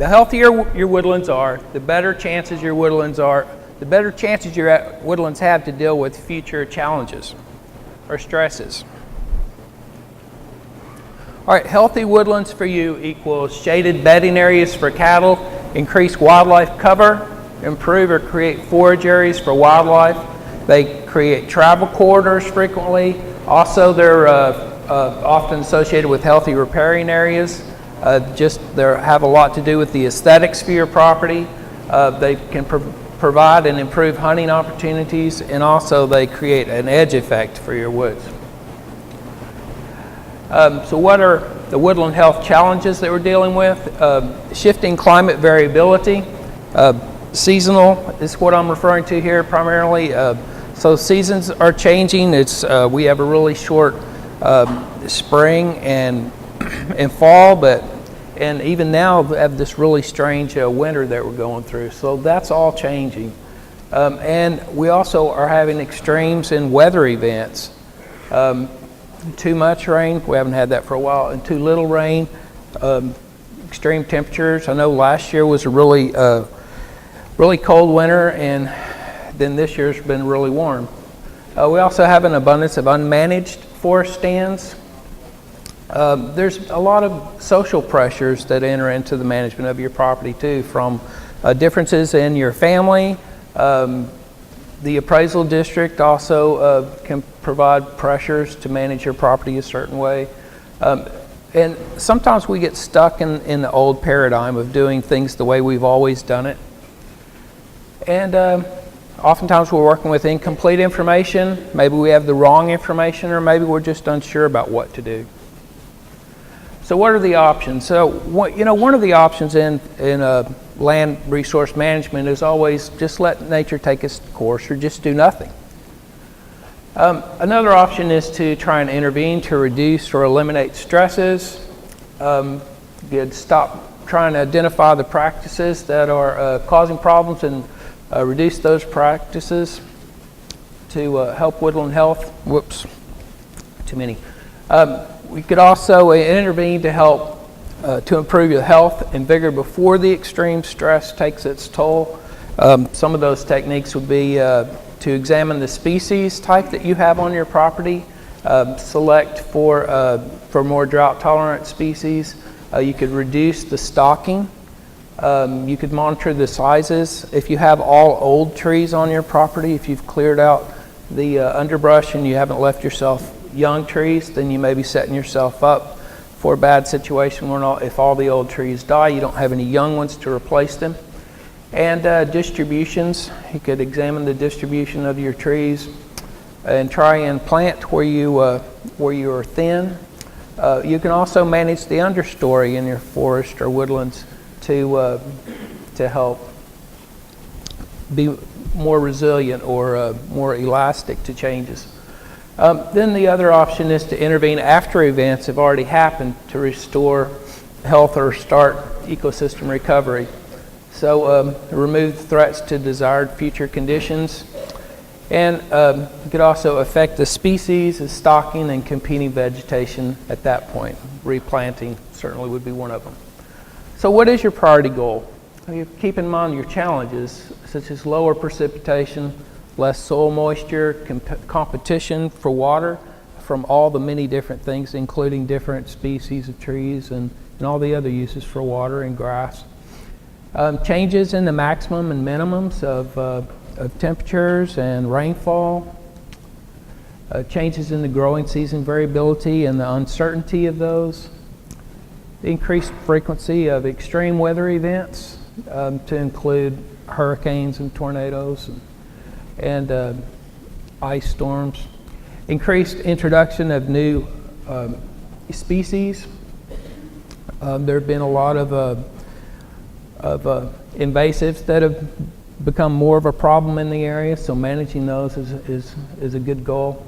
The healthier your woodlands are, the better chances your woodlands have to deal with future challenges or stresses. All right, healthy woodlands for you equals shaded bedding areas for cattle, increase wildlife cover, improve or create forage areas for wildlife. They create travel corridors frequently. Also, they're often associated with healthy riparian areas. They have a lot to do with the aesthetics for your property. They can provide and improve hunting opportunities, and also they create an edge effect for your woods. So what are the woodland health challenges that we're dealing with? Shifting climate variability. Seasonal is what I'm referring to here primarily. So seasons are changing. We have a really short spring and fall, and even now we have this really strange winter that we're going through. So that's all changing. And we also are having extremes in weather events. Too much rain, we haven't had that for a while, and too little rain, extreme temperatures. I know last year was a really cold winter, and then this year's been really warm. We also have an abundance of unmanaged forest stands. There's a lot of social pressures that enter into the management of your property too, from differences in your family. The appraisal district also can provide pressures to manage your property a certain way. And sometimes we get stuck in the old paradigm of doing things the way we've always done it. And oftentimes we're working with incomplete information. Maybe we have the wrong information, or maybe we're just unsure about what to do. So what are the options? So one of the options in land resource management is always just let nature take its course, or just do nothing. Another option is to try and intervene to reduce or eliminate stresses. You'd stop trying to identify the practices that are causing problems and reduce those practices to help woodland health. Whoops, too many. We could also intervene to help to improve your health and vigor before the extreme stress takes its toll. Some of those techniques would be to examine the species type that you have on your property, select for more drought tolerant species. You could reduce the stocking. You could monitor the sizes. If you have all old trees on your property, if you've cleared out the underbrush and you haven't left yourself young trees, then you may be setting yourself up for a bad situation where if all the old trees die, you don't have any young ones to replace them. And distributions, you could examine the distribution of your trees and try and plant where you are thin. You can also manage the understory in your forest or woodlands to help be more resilient or more elastic to changes. Then the other option is to intervene after events have already happened to restore health or start ecosystem recovery. So remove threats to desired future conditions. And you could also affect the species, the stocking, and competing vegetation at that point. Replanting certainly would be one of them. So what is your priority goal? You keep in mind your challenges, such as lower precipitation, less soil moisture, competition for water from all the many different things, including different species of trees and all the other uses for water and grass. Changes in the maximum and minimums of temperatures and rainfall. Changes in the growing season variability and the uncertainty of those. The increased frequency of extreme weather events to include hurricanes and tornadoes and ice storms. Increased introduction of new species. There have been a lot of invasives that have become more of a problem in the area, so managing those is a good goal.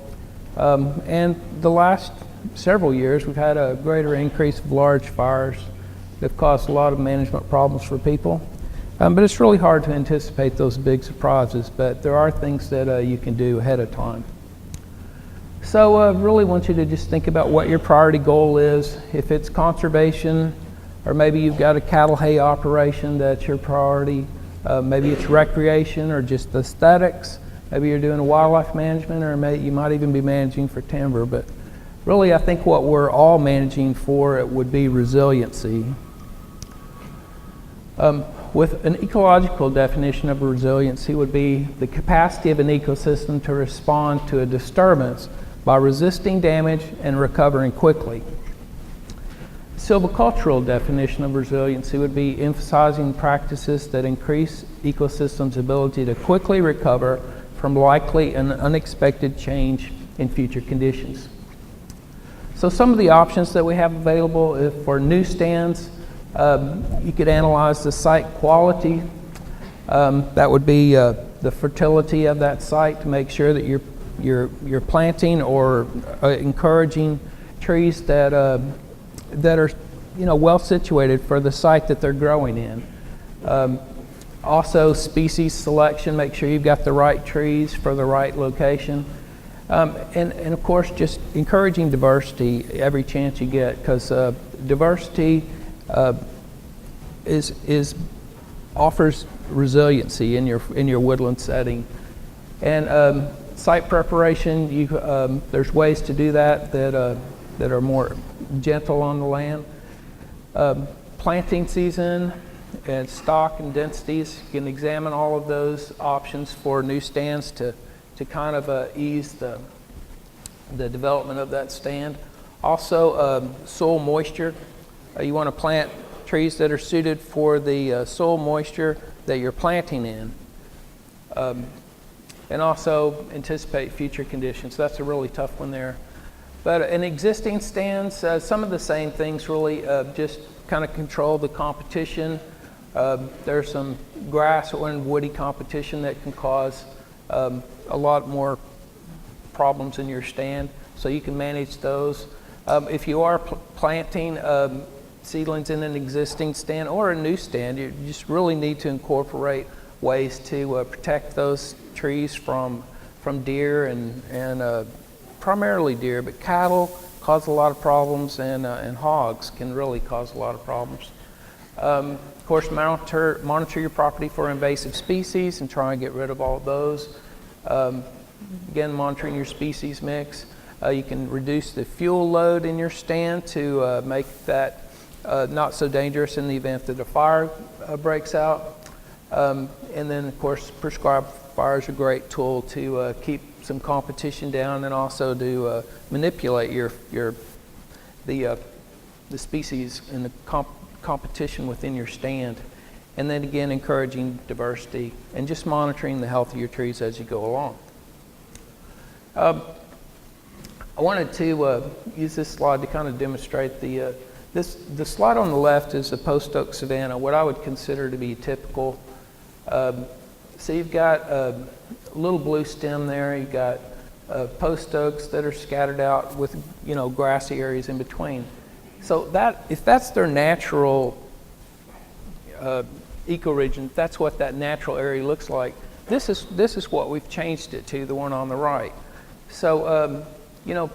And the last several years we've had a greater increase of large fires that have caused a lot of management problems for people. But it's really hard to anticipate those big surprises, but there are things that you can do ahead of time. So I really want you to just think about what your priority goal is. If it's conservation, or maybe you've got a cattle hay operation that's your priority. Maybe it's recreation or just aesthetics. Maybe you're doing a wildlife management, or you might even be managing for timber. But really, I think what we're all managing for it would be resiliency. With an ecological definition of resiliency would be the capacity of an ecosystem to respond to a disturbance by resisting damage and recovering quickly. Silvicultural definition of resiliency would be emphasizing practices that increase ecosystems' ability to quickly recover from likely and unexpected change in future conditions. So some of the options that we have available for new stands, you could analyze the site quality. That would be the fertility of that site to make sure that you're planting or encouraging trees that are well situated for the site that they're growing in. Also, species selection, make sure you've got the right trees for the right location. And of course, just encouraging diversity every chance you get, because diversity offers resiliency in your woodland setting. And site preparation, there's ways to do that are more gentle on the land. Planting season and stock and densities, you can examine all of those options for new stands to kind of ease the development of that stand. Also, soil moisture. You want to plant trees that are suited for the soil moisture that you're planting in. And also anticipate future conditions. That's a really tough one there. But in existing stands, some of the same things really, just kind of control the competition. There's some grass and woody competition that can cause a lot more problems in your stand, so you can manage those. If you are planting seedlings in an existing stand or a new stand, you just really need to incorporate ways to protect those trees from deer and primarily deer, but cattle cause a lot of problems, and hogs can really cause a lot of problems. Of course, monitor your property for invasive species and try and get rid of all of those. Again, monitoring your species mix. You can reduce the fuel load in your stand to make that not so dangerous in the event that a fire breaks out. And then, of course, prescribed fire is a great tool to keep some competition down, and also to manipulate the species and the competition within your stand. And then again, encouraging diversity and just monitoring the health of your trees as you go along. I wanted to use this slide to kind of demonstrate the slide on the left is a post oak savanna, what I would consider to be typical. So you've got a little blue stem there. You've got post oaks that are scattered out with grassy areas in between. So if that's their natural ecoregion, that's what that natural area looks like. This is what we've changed it to, the one on the right. So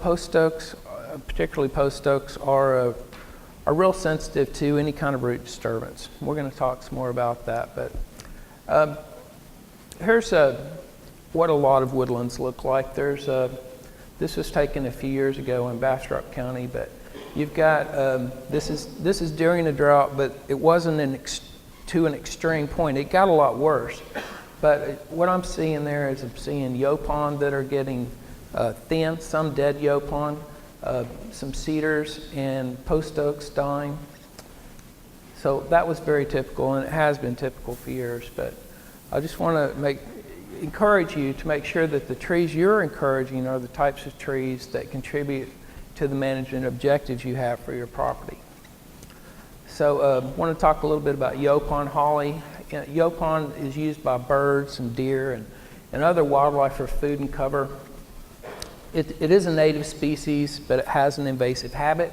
post oaks, particularly post oaks, are real sensitive to any kind of root disturbance. We're going to talk some more about that, but here's what a lot of woodlands look like. This was taken a few years ago in Bastrop County, but you've got this is during a drought, but it wasn't to an extreme point. It got a lot worse. But what I'm seeing there is I'm seeing yaupon that are getting thin, some dead yaupon, some cedars and post oaks dying. So that was very typical, and it has been typical for years. But I just want to encourage you to make sure that the trees you're encouraging are the types of trees that contribute to the management objectives you have for your property. So I want to talk a little bit about yaupon holly. Yaupon is used by birds and deer and other wildlife for food and cover. It is a native species, but it has an invasive habit.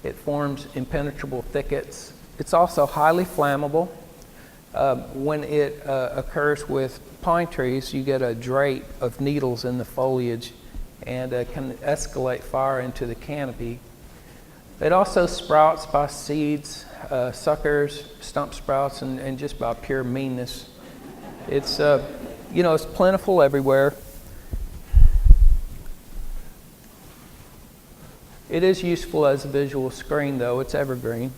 It forms impenetrable thickets. It's also highly flammable. When it occurs with pine trees, you get a drape of needles in the foliage, and can escalate fire into the canopy. It also sprouts by seeds, suckers, stump sprouts, and just by pure meanness. It's, it's plentiful everywhere. It is useful as a visual screen, though. It's evergreen.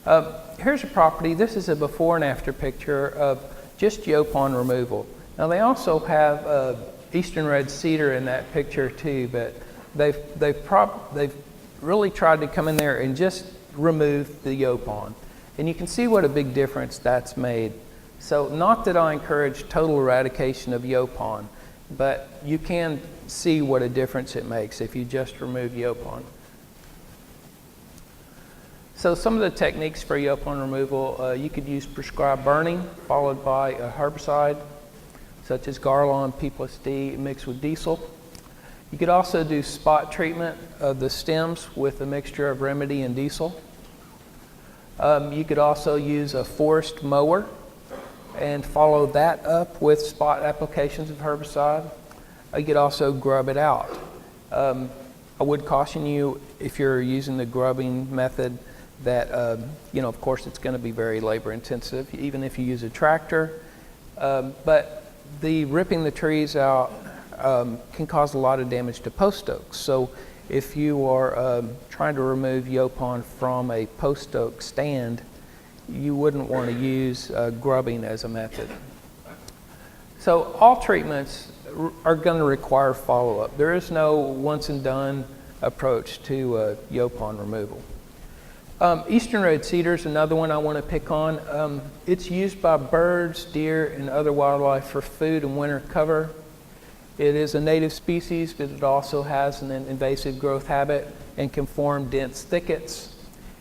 Here's a property. This is a before and after picture of just yaupon removal. Now, they also have eastern red cedar in that picture too, but they've really tried to come in there and just remove the yaupon. And you can see what a big difference that's made. So not that I encourage total eradication of yaupon, but you can see what a difference it makes if you just remove yaupon. So some of the techniques for yaupon removal, you could use prescribed burning followed by a herbicide such as Garlon P+D mixed with diesel. You could also do spot treatment of the stems with a mixture of remedy and diesel. You could also use a forest mower and follow that up with spot applications of herbicide. You could also grub it out. I would caution you, if you're using the grubbing method, that of course it's going to be very labor intensive, even if you use a tractor. But the ripping the trees out can cause a lot of damage to post oaks. So if you are trying to remove yaupon from a post oak stand, you wouldn't want to use grubbing as a method. So all treatments are going to require follow-up. There is no once and done approach to yaupon removal. Eastern red cedar is another one I want to pick on. It's used by birds, deer, and other wildlife for food and winter cover. It is a native species, but it also has an invasive growth habit and can form dense thickets.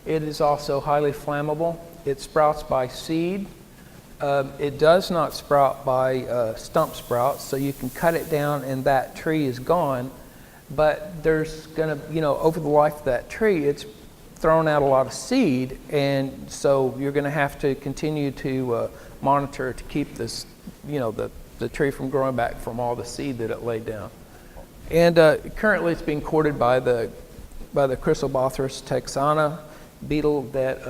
It is also highly flammable. It sprouts by seed. It does not sprout by stump sprouts, so you can cut it down and that tree is gone. But there's going to, over the life of that tree, it's thrown out a lot of seed, and so you're going to have to continue to monitor to keep this, the tree from growing back from all the seed that it laid down. And currently it's being courted by the Chrysobothris texana beetle that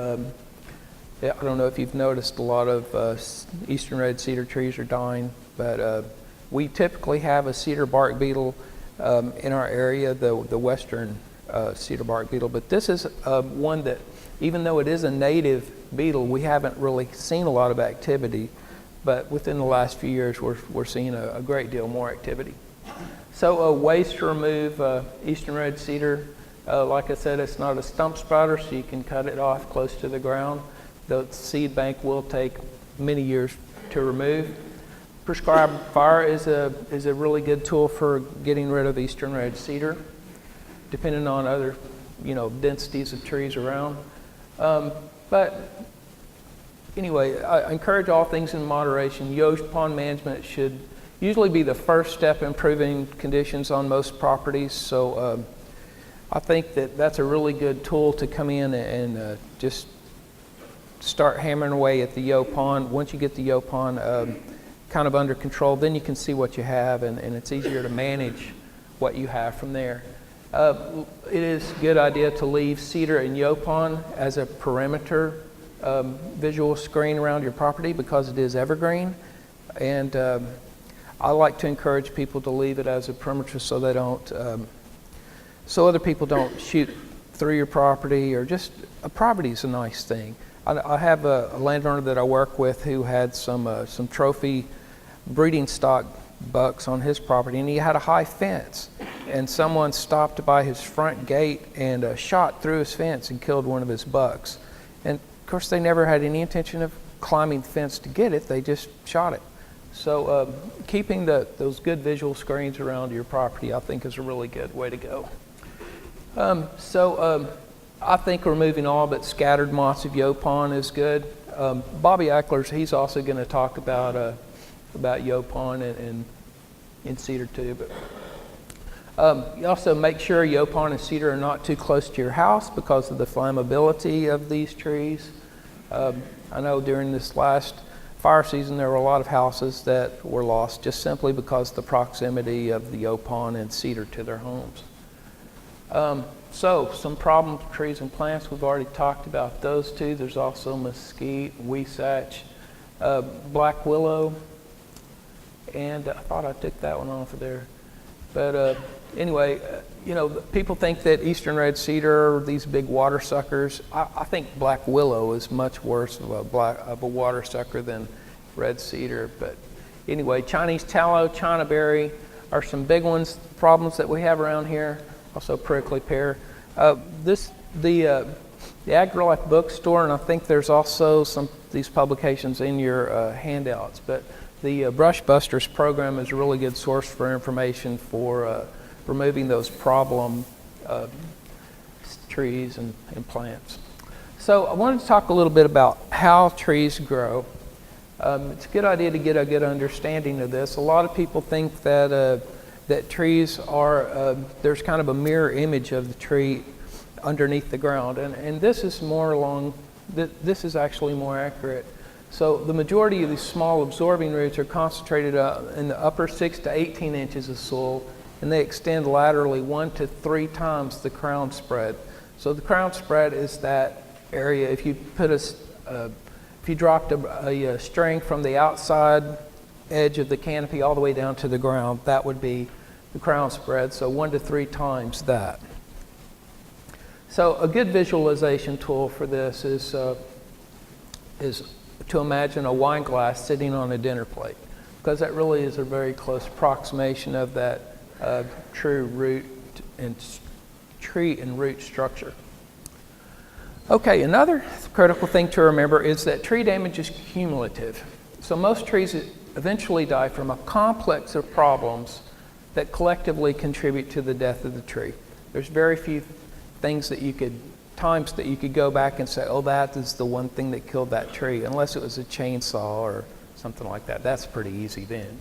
I don't know if you've noticed, a lot of eastern red cedar trees are dying, but we typically have a cedar bark beetle in our area, the western cedar bark beetle, but this is one that, even though it is a native beetle, we haven't really seen a lot of activity, but within the last few years we're seeing a great deal more activity. So ways to remove eastern red cedar, like I said, it's not a stump sprouter, so you can cut it off close to the ground. The seed bank will take many years to remove. Prescribed fire is a really good tool for getting rid of eastern red cedar, depending on other, densities of trees around. But anyway, I encourage all things in moderation. Yaupon management should usually be the first step in improving conditions on most properties. So I think that's a really good tool to come in and just start hammering away at the yaupon. Once you get the yaupon kind of under control, then you can see what you have, and it's easier to manage what you have from there. It is a good idea to leave cedar and yaupon as a perimeter visual screen around your property because it is evergreen, and I like to encourage people to leave it as a perimeter so they don't, so other people don't shoot through your property, or just a property is a nice thing. I have a landowner that I work with who had some trophy breeding stock bucks on his property, and he had a high fence, and someone stopped by his front gate and shot through his fence and killed one of his bucks. And of course they never had any intention of climbing the fence to get it, they just shot it. So keeping those good visual screens around your property, I think, is a really good way to go. I think removing all but scattered moths of yaupon is good. Bobby Eckler's, he's also going to talk about yaupon and cedar too. But you also make sure yaupon and cedar are not too close to your house because of the flammability of these trees. I know during this last fire season there were a lot of houses that were lost just simply because of the proximity of the yaupon and cedar to their homes. So some problem trees and plants, we've already talked about those two. There's also mesquite, huisache, black willow, and I thought I took that one off of there. But anyway, people think that eastern red cedar are these big water suckers. I think black willow is much worse of a water sucker than red cedar. But anyway, Chinese tallow, China berry are some big ones, problems that we have around here. Also prickly pear. The AgriLife bookstore, and I think there's also some of these publications in your handouts, but the Brush Busters program is a really good source for information for removing those problem trees and plants. So I wanted to talk a little bit about how trees grow. It's a good idea to get a good understanding of this. A lot of people think that that trees are, there's kind of a mirror image of the tree underneath the ground, and this is this is actually more accurate. So the majority of these small absorbing roots are concentrated in the upper 6 to 18 inches of soil, and they extend laterally 1 to 3 times the crown spread. So the crown spread is that area. If you put if you dropped a string from the outside edge of the canopy all the way down to the ground, that would be the crown spread, so 1 to 3 times that. So a good visualization tool for this is to imagine a wine glass sitting on a dinner plate, because that really is a very close approximation of that tree and root structure. Okay, another critical thing to remember is that tree damage is cumulative. So most trees eventually die from a complex of problems that collectively contribute to the death of the tree. There's very few times that you could go back and say, oh, that is the one thing that killed that tree, unless it was a chainsaw or something like that. That's pretty easy then.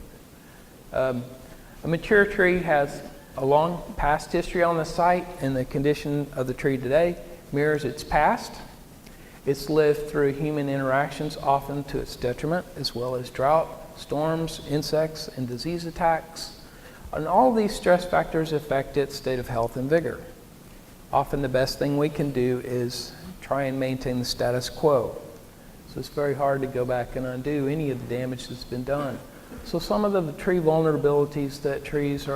A mature tree has a long past history on the site, and the condition of the tree today mirrors its past. It's lived through human interactions, often to its detriment, as well as drought, storms, insects, and disease attacks. And all these stress factors affect its state of health and vigor. Often the best thing we can do is try and maintain the status quo. So it's very hard to go back and undo any of the damage that's been done. So some of the tree vulnerabilities that trees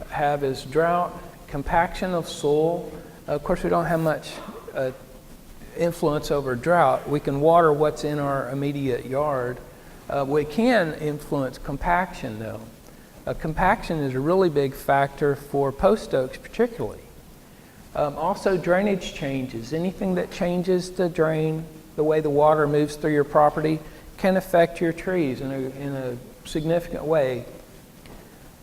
have is drought, compaction of soil. Of course, we don't have much influence over drought. We can water what's in our immediate yard. We can influence compaction, though. Compaction is a really big factor for post oaks particularly. Also drainage changes. Anything that changes the drain, the way the water moves through your property, can affect your trees in a significant way.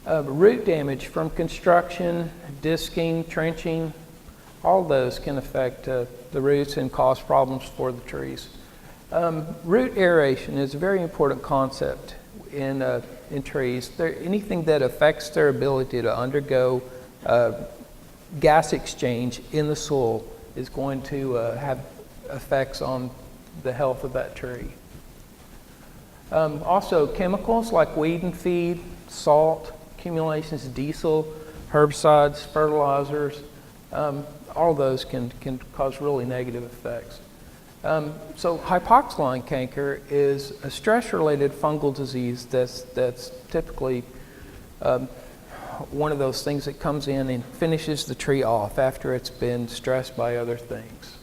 Root damage from construction, disking, trenching, all those can affect the roots and cause problems for the trees. Root aeration is a very important concept in trees. Anything that affects their ability to undergo gas exchange in the soil is going to have effects on the health of that tree. Also chemicals like weed and feed, salt, accumulations of diesel, herbicides, fertilizers, all those can cause really negative effects. So hypoxylline canker is a stress-related fungal disease that's typically one of those things that comes in and finishes the tree off after it's been stressed by other things.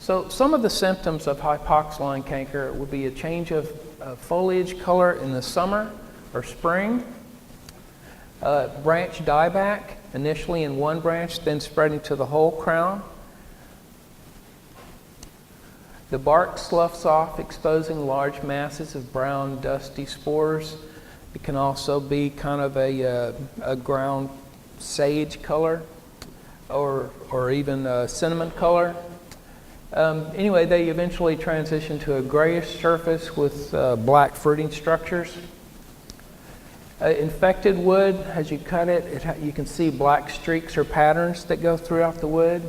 So some of the symptoms of hypoxylline canker would be a change of foliage color in the summer or spring, branch dieback, initially in one branch, then spreading to the whole crown. The bark sloughs off, exposing large masses of brown, dusty spores. It can also be kind of a ground sage color or even cinnamon color. Anyway, they eventually transition to a grayish surface with black fruiting structures. Infected wood, as you cut it, you can see black streaks or patterns that go throughout the wood.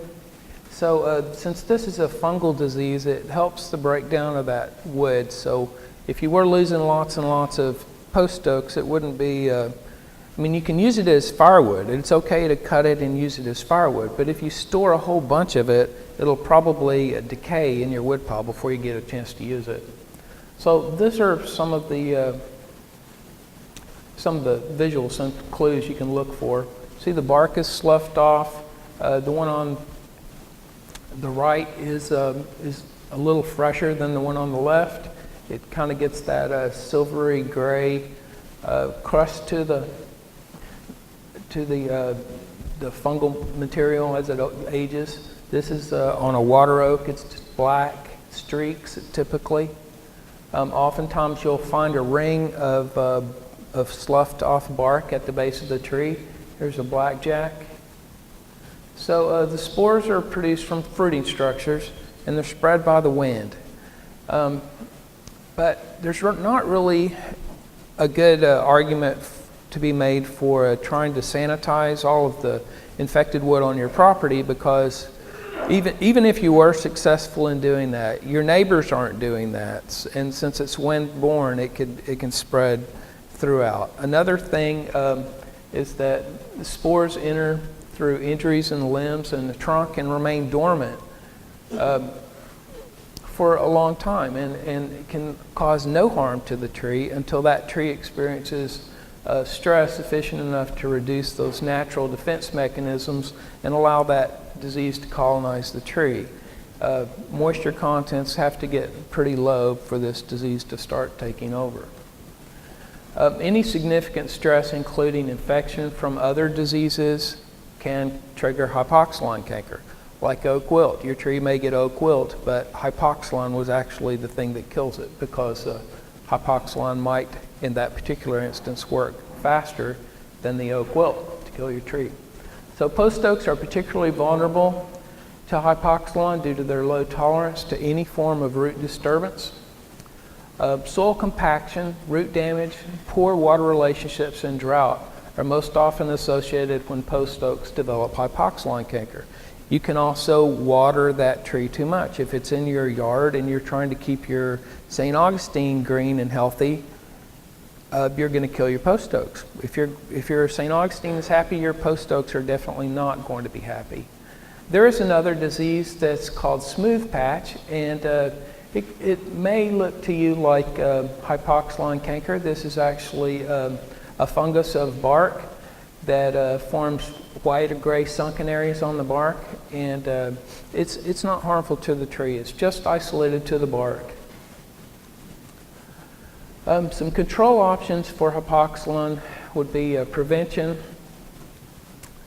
So since this is a fungal disease, it helps the breakdown of that wood. So if you were losing lots and lots of post oaks, it wouldn't be I mean, you can use it as firewood. It's okay to cut it and use it as firewood, but if you store a whole bunch of it, it'll probably decay in your wood pile before you get a chance to use it. So these are some of the visuals, some clues you can look for. See, the bark is sloughed off. The one on the right is a little fresher than the one on the left. It kind of gets that silvery gray crust to the fungal material as it ages. This is on a water oak. It's just black streaks typically. Oftentimes you'll find a ring of sloughed off bark at the base of the tree. Here's a blackjack. So the spores are produced from fruiting structures and they're spread by the wind. But there's not really a good argument to be made for trying to sanitize all of the infected wood on your property, because even if you were successful in doing that, your neighbors aren't doing that, and since it's wind-borne, it can spread throughout. Another thing is that the spores enter through injuries in the limbs and the trunk and remain dormant for a long time, and it can cause no harm to the tree until that tree experiences stress sufficient enough to reduce those natural defense mechanisms and allow that disease to colonize the tree. Moisture contents have to get pretty low for this disease to start taking over. Any significant stress, including infection from other diseases, can trigger hypoxylon canker. Like oak wilt, your tree may get oak wilt, but hypoxylon was actually the thing that kills it, because hypoxylon might, in that particular instance, work faster than the oak wilt to kill your tree. So post oaks are particularly vulnerable to hypoxylon due to their low tolerance to any form of root disturbance. Soil compaction, root damage, poor water relationships, and drought are most often associated when post oaks develop hypoxylon canker. You can also water that tree too much. If it's in your yard and you're trying to keep your St. Augustine green and healthy, you're going to kill your post oaks. If your St. Augustine is happy, your post oaks are definitely not going to be happy. There is another disease that's called smooth patch, and it may look to you like hypoxylon canker. This is actually a fungus of bark that forms white or gray sunken areas on the bark, and it's not harmful to the tree. It's just isolated to the bark. Some control options for hypoxylon would be prevention,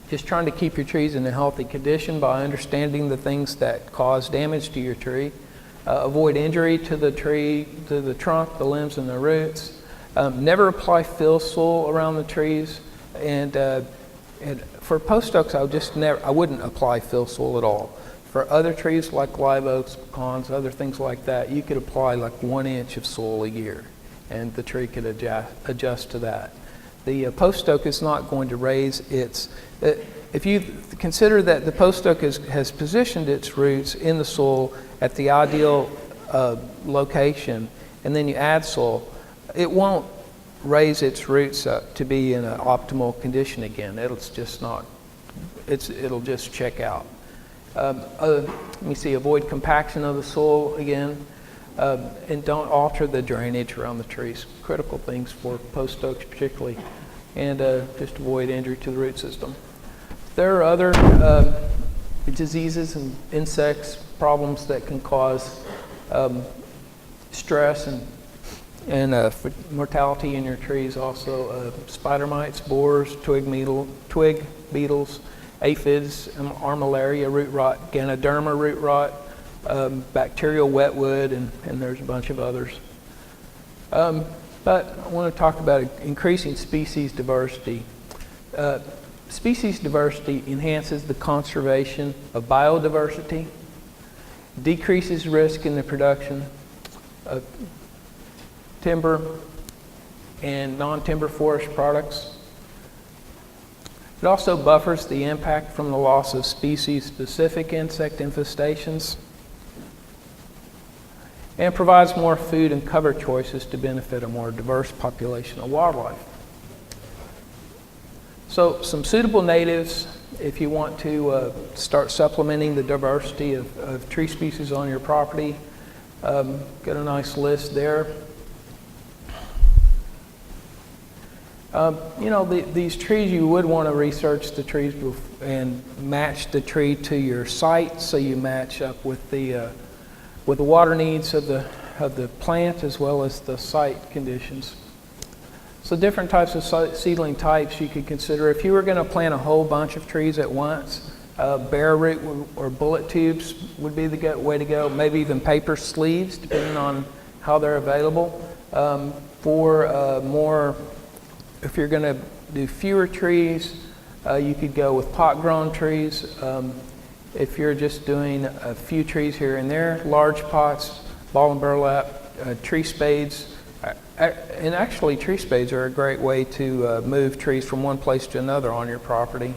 just trying to keep your trees in a healthy condition by understanding the things that cause damage to your tree. Avoid injury to the tree, to the trunk, the limbs, and the roots. Never apply fill soil around the trees, and for post oaks, I wouldn't apply fill soil at all. For other trees like live oaks, pecans, other things like that, you could apply like 1 inch of soil a year, and the tree could adjust to that. The post oak is not going to raise its. If you consider that the post oak has positioned its roots in the soil at the ideal location, and then you add soil, it won't raise its roots up to be in an optimal condition again. It'll just check out. Let me see, avoid compaction of the soil again, and don't alter the drainage around the trees. Critical things for post oaks particularly, and just avoid injury to the root system. There are other diseases and insects, problems that can cause stress and mortality in your trees. Also, spider mites, borers, twig beetles, aphids, armillaria, root rot, Ganoderma root rot, bacterial wetwood, and there's a bunch of others. But I want to talk about increasing species diversity. Species diversity enhances the conservation of biodiversity, decreases risk in the production of timber and non-timber forest products. It also buffers the impact from the loss of species-specific insect infestations and provides more food and cover choices to benefit a more diverse population of wildlife. So some suitable natives, if you want to start supplementing the diversity of tree species on your property, got a nice list there. These trees, you would want to research the trees and match the tree to your site, so you match up with the water needs of the plant as well as the site conditions. So different types of seedling types you could consider. If you were going to plant a whole bunch of trees at once, bare root or bullet tubes would be the way to go. Maybe even paper sleeves, depending on how they're available. If you're going to do fewer trees, you could go with pot-grown trees. If you're just doing a few trees here and there, large pots, ball and burlap, tree spades. And actually, tree spades are a great way to move trees from one place to another on your property.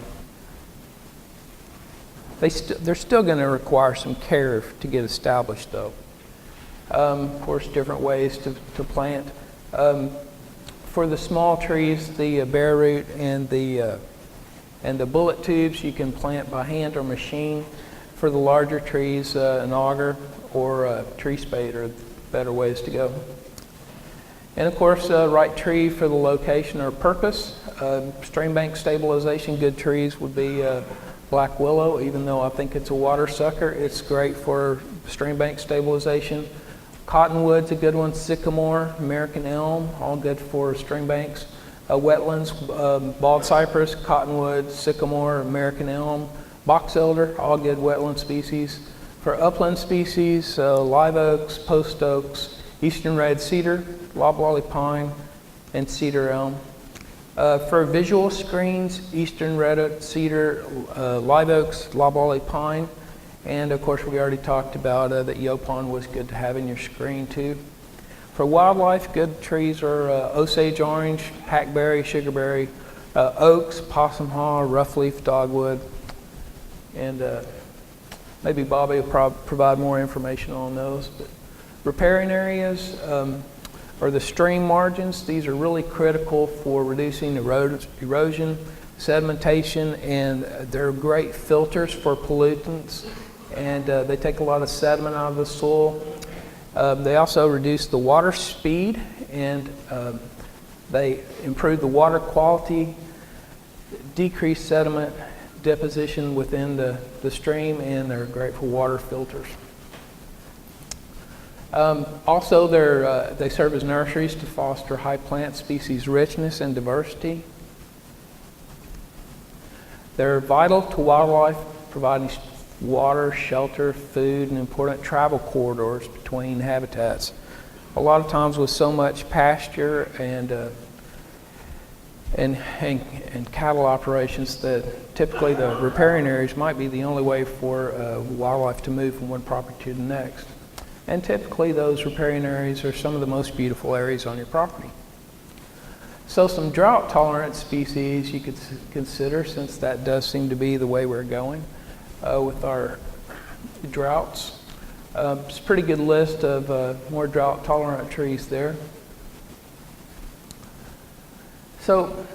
They're still going to require some care to get established, though. Of course, different ways to plant. For the small trees, the bare root and the bullet tubes, you can plant by hand or machine. For the larger trees, an auger or a tree spade are better ways to go. And of course, right tree for the location or purpose. Stream bank stabilization, good trees would be black willow. Even though I think it's a water sucker, it's great for stream bank stabilization. Cottonwood's a good one. Sycamore, American elm, all good for stream banks. Wetlands, bald cypress, cottonwood, sycamore, American elm, box elder, all good wetland species. For upland species, live oaks, post oaks, eastern red cedar, loblolly pine, and cedar elm. For visual screens, eastern red cedar, live oaks, loblolly pine, and of course we already talked about that yaupon was good to have in your screen too. For wildlife, good trees are Osage orange, hackberry, sugarberry, oaks, possum haw, roughleaf dogwood, and maybe Bobby will provide more information on those. But riparian areas or the stream margins, these are really critical for reducing erosion, sedimentation, and they're great filters for pollutants, and they take a lot of sediment out of the soil. They also reduce the water speed, and they improve the water quality, decrease sediment deposition within the stream, and they're great for water filters. Also, they serve as nurseries to foster high plant species richness and diversity. They're vital to wildlife, providing water, shelter, food, and important travel corridors between habitats. A lot of times with so much pasture and cattle operations, that typically the riparian areas might be the only way for wildlife to move from one property to the next. And typically those riparian areas are some of the most beautiful areas on your property. So some drought tolerant species you could consider, since that does seem to be the way we're going with our droughts. It's a pretty good list of more drought tolerant trees there. So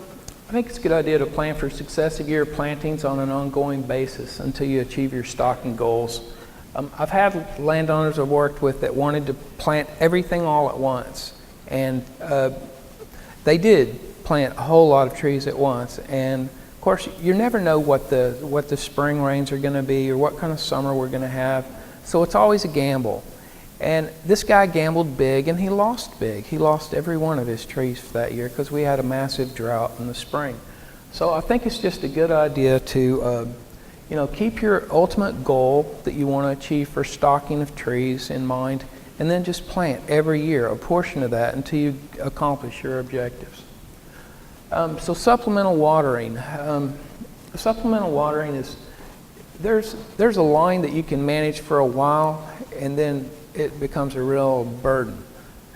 I think it's a good idea to plan for successive year plantings on an ongoing basis until you achieve your stocking goals. I've had landowners I've worked with that wanted to plant everything all at once, and they did plant a whole lot of trees at once. And of course, you never know what the spring rains are going to be or what kind of summer we're going to have, so it's always a gamble. And this guy gambled big, and he lost big. He lost every one of his trees for that year because we had a massive drought in the spring. So I think it's just a good idea to keep your ultimate goal that you want to achieve for stocking of trees in mind, and then just plant every year a portion of that until you accomplish your objectives. So supplemental watering. Supplemental watering is, there's a line that you can manage for a while, and then it becomes a real burden.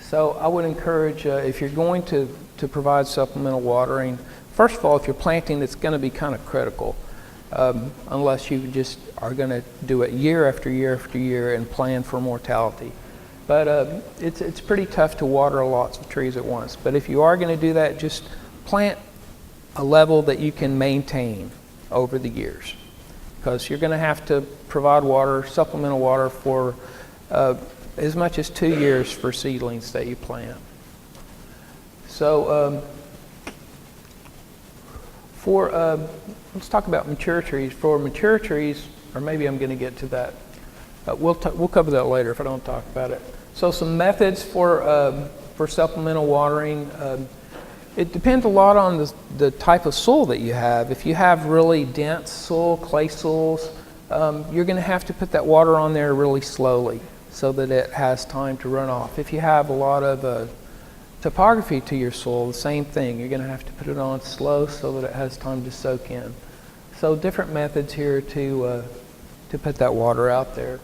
So I would encourage, if you're going to provide supplemental watering, first of all, if you're planting, it's going to be kind of critical. Unless you just are going to do it year after year after year and plan for mortality. But it's pretty tough to water lots of trees at once. But if you are going to do that, just plant a level that you can maintain over the years, because you're going to have to provide water, supplemental water, for as much as 2 years for seedlings that you plant. So let's talk about mature trees. For mature trees, or maybe I'm going to get to that. We'll cover that later if I don't talk about it. So some methods for supplemental watering. It depends a lot on the type of soil that you have. If you have really dense soil, clay soils, you're going to have to put that water on there really slowly so that it has time to run off. If you have a lot of topography to your soil, the same thing. You're going to have to put it on slow so that it has time to soak in. So different methods here to put that water out there.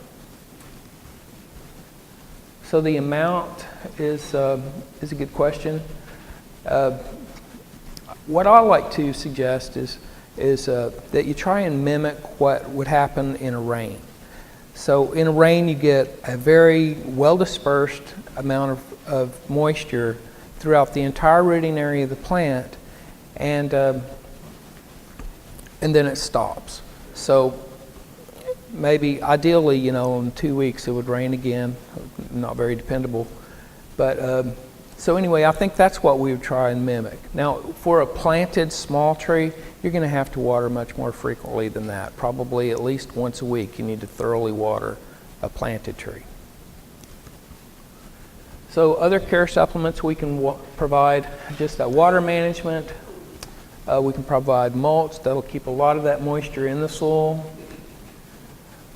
So the amount is a good question. What I like to suggest is that you try and mimic what would happen in a rain. So in a rain, you get a very well dispersed amount of moisture throughout the entire rooting area of the plant, and then it stops. So maybe ideally, in 2 weeks it would rain again. Not very dependable, but so anyway, I think that's what we would try and mimic. Now, for a planted small tree, you're going to have to water much more frequently than that. Probably at least once a week you need to thoroughly water a planted tree. So other care supplements we can provide, just water management. We can provide mulch that'll keep a lot of that moisture in the soil.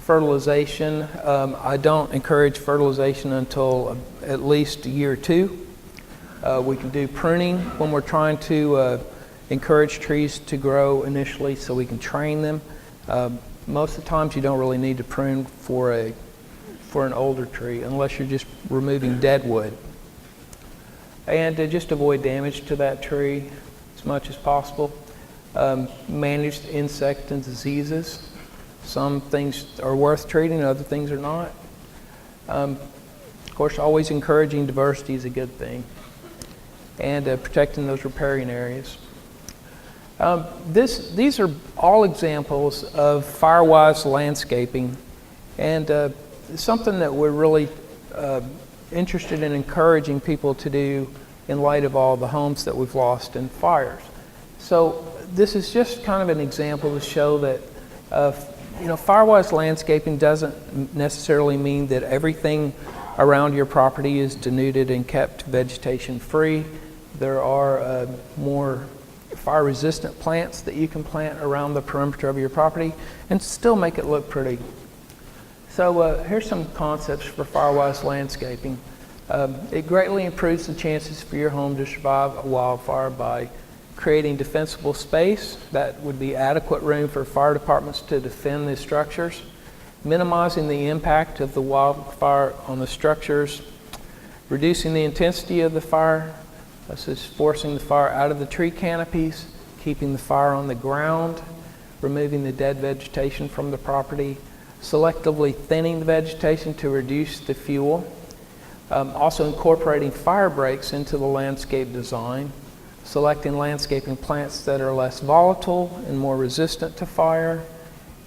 Fertilization, I don't encourage fertilization until at least a year or two. We can do pruning when we're trying to encourage trees to grow initially, so we can train them. Most of the times you don't really need to prune for an older tree unless you're just removing dead wood. And just avoid damage to that tree as much as possible. Manage insects and diseases. Some things are worth treating, other things are not. Of course, always encouraging diversity is a good thing. And protecting those riparian areas. These are all examples of fire-wise landscaping, and something that we're really interested in encouraging people to do in light of all the homes that we've lost in fires. So this is just kind of an example to show that fire-wise landscaping doesn't necessarily mean that everything around your property is denuded and kept vegetation free. There are more fire-resistant plants that you can plant around the perimeter of your property and still make it look pretty. So here's some concepts for fire-wise landscaping. It greatly improves the chances for your home to survive a wildfire by creating defensible space. That would be adequate room for fire departments to defend the structures, minimizing the impact of the wildfire on the structures, reducing the intensity of the fire. This is forcing the fire out of the tree canopies, keeping the fire on the ground, removing the dead vegetation from the property, selectively thinning the vegetation to reduce the fuel, also incorporating fire breaks into the landscape design, selecting landscaping plants that are less volatile and more resistant to fire,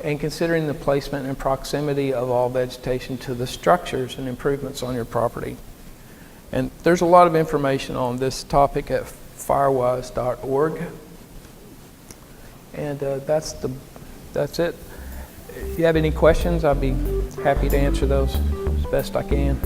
and considering the placement and proximity of all vegetation to the structures and improvements on your property. And there's a lot of information on this topic at firewise.org. And that's it. If you have any questions, I'd be happy to answer those as best I can.